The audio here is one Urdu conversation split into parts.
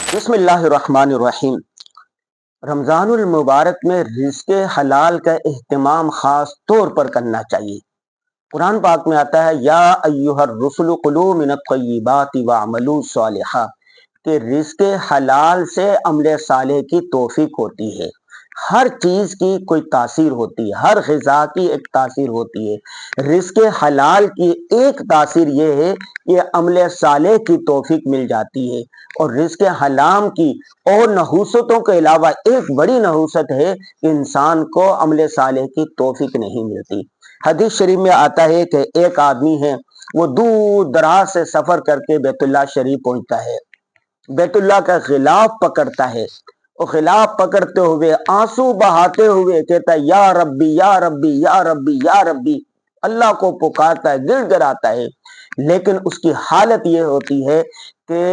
بسم اللہ الرحمن الرحیم۔ رمضان المبارک میں رزق حلال کا اہتمام خاص طور پر کرنا چاہیے۔ قرآن پاک میں آتا ہے یا ایھا الرسل کلوا من الطیبات واعملوا صالحا، کہ رزق حلال سے عمل صالح کی توفیق ہوتی ہے۔ ہر چیز کی کوئی تاثیر ہوتی ہے، ہر غذا کی ایک تاثیر ہوتی ہے۔ رزق حلال کی ایک تاثیر یہ ہے کہ عمل صالح کی توفیق مل جاتی ہے، اور رزق حرام کی اور نحوستوں کے علاوہ ایک بڑی نحوست ہے کہ انسان کو عمل صالح کی توفیق نہیں ملتی۔ حدیث شریف میں آتا ہے کہ ایک آدمی ہے، وہ دور دراز سے سفر کر کے بیت اللہ شریف پہنچتا ہے، بیت اللہ کا غلاف پکڑتا ہے، اور غلاف پکڑتے ہوئے آنسو بہاتے ہوئے کہتا ہے یا ربی یا ربی یا ربی یا ربی، اللہ کو پکارتا ہے، گڑ گڑاتا ہے۔ لیکن اس کی حالت یہ ہوتی ہے کہ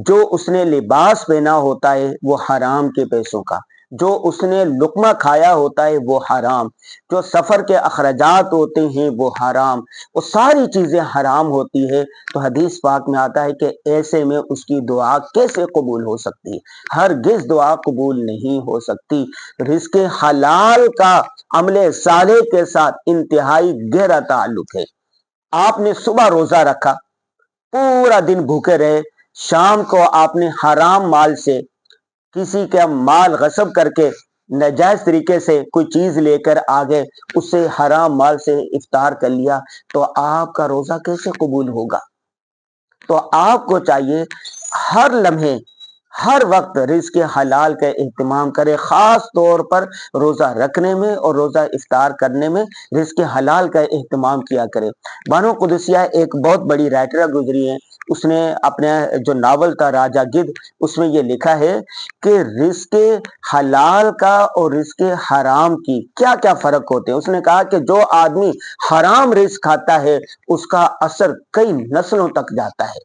جو اس نے لباس پہنا ہوتا ہے وہ حرام کے پیسوں کا، جو اس نے لقمہ کھایا ہوتا ہے وہ حرام، جو سفر کے اخراجات ہوتے ہیں وہ حرام، وہ ساری چیزیں حرام ہوتی ہے۔ تو حدیث پاک میں آتا ہے کہ ایسے میں اس کی دعا کیسے قبول ہو سکتی ہے؟ ہرگز دعا قبول نہیں ہو سکتی۔ رزق حلال کا عمل صالح کے ساتھ انتہائی گہرا تعلق ہے۔ آپ نے صبح روزہ رکھا، پورا دن بھوکے رہے، شام کو آپ نے حرام مال سے کسی کا مال غصب کر کے ناجائز طریقے سے کوئی چیز لے کر آگے اس سے حرام مال سے افطار کر لیا، تو آپ کا روزہ کیسے قبول ہوگا؟ تو آپ کو چاہیے ہر لمحے ہر وقت رزق حلال کا اہتمام کرے، خاص طور پر روزہ رکھنے میں اور روزہ افطار کرنے میں رزق حلال کا اہتمام کیا کرے۔ بانو قدسیہ ایک بہت بڑی رائٹر گزری ہے، اس نے اپنے جو ناول تھا راجہ گدھ، اس میں یہ لکھا ہے کہ رزق حلال کا اور رزق حرام کی کیا کیا فرق ہوتے ہیں۔ اس نے کہا کہ جو آدمی حرام رزق کھاتا ہے اس کا اثر کئی نسلوں تک جاتا ہے،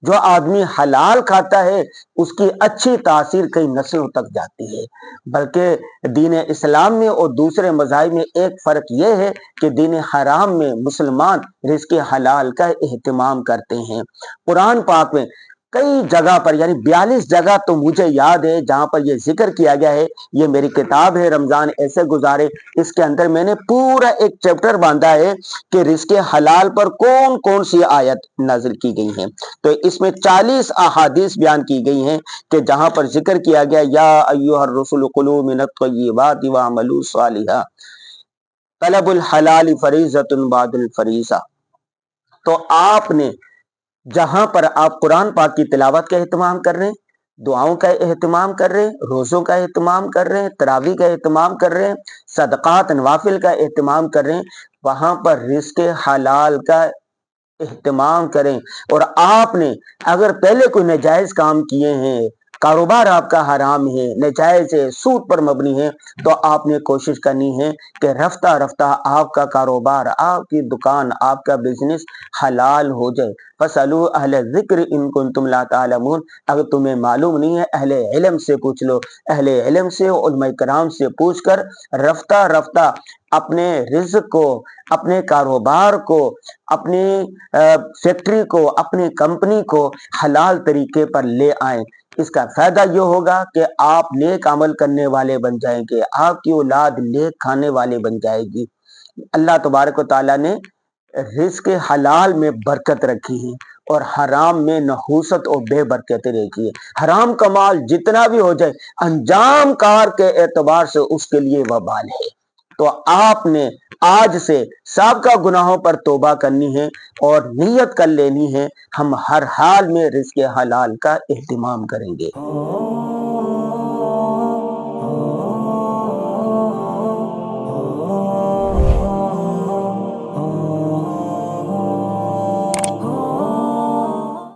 جو آدمی حلال کھاتا ہے اس کی اچھی تاثیر کئی نسلوں تک جاتی ہے۔ بلکہ دین اسلام میں اور دوسرے مذاہب میں ایک فرق یہ ہے کہ دین حرام میں مسلمان رزق حلال کا اہتمام کرتے ہیں۔ قرآن پاک میں کئی جگہ پر، یعنی 42 جگہ تو مجھے یاد ہے جہاں پر یہ ذکر کیا گیا ہے۔ یہ میری کتاب ہے رمضان ایسے گزارے، اس کے اندر میں نے پورا ایک چیپٹر باندھا ہے کہ رزق حلال پر کون کون سی آیت نازل کی گئی ہیں۔ تو اس میں 40 احادیث بیان کی گئی ہیں کہ جہاں پر ذکر کیا گیا یا ایھا الرسل کلوا من الطیبات واعملوا صالحا، طلب الحلال فریضۃ بعد الفریضہ۔ تو آپ نے جہاں پر آپ قرآن پاک کی تلاوت کا اہتمام کر رہے ہیں، دعاؤں کا اہتمام کر رہے ہیں، روزوں کا اہتمام کر رہے ہیں، تراویح کا اہتمام کر رہے ہیں، صدقات نوافل کا اہتمام کر رہے ہیں، وہاں پر رزق حلال کا اہتمام کریں۔ اور آپ نے اگر پہلے کوئی ناجائز کام کیے ہیں، کاروبار آپ کا حرام ہے، ناجائز ہے، سود پر مبنی ہے، تو آپ نے کوشش کرنی ہے کہ رفتہ رفتہ آپ کا کاروبار، آپ کی دکان، آپ کا بزنس حلال ہو جائے۔ فَاسْأَلُوا أَهْلَ الذِّكْرِ إِن كُنتُمْ لَا تَعْلَمُونَ، اگر تمہیں معلوم نہیں ہے اہل علم سے پوچھ لو، اہل علم سے، علماء کرام سے پوچھ کر رفتہ رفتہ اپنے رزق کو، اپنے کاروبار کو، اپنی فیکٹری کو، اپنی کمپنی کو حلال طریقے پر لے آئیں۔ اس کا فائدہ یہ ہوگا کہ آپ نیک عمل کرنے والے بن جائیں گے، آپ کی اولاد نیک کھانے والے بن جائے گی۔ اللہ تبارک و تعالیٰ نے رزق حلال میں برکت رکھی ہے اور حرام میں نحوست اور بے برکت رکھی ہے۔ حرام کا مال جتنا بھی ہو جائے، انجام کار کے اعتبار سے اس کے لیے وبال ہے۔ تو آپ نے آج سے سابقہ گناہوں پر توبہ کرنی ہے اور نیت کر لینی ہے، ہم ہر حال میں رزق حلال کا اہتمام کریں گے۔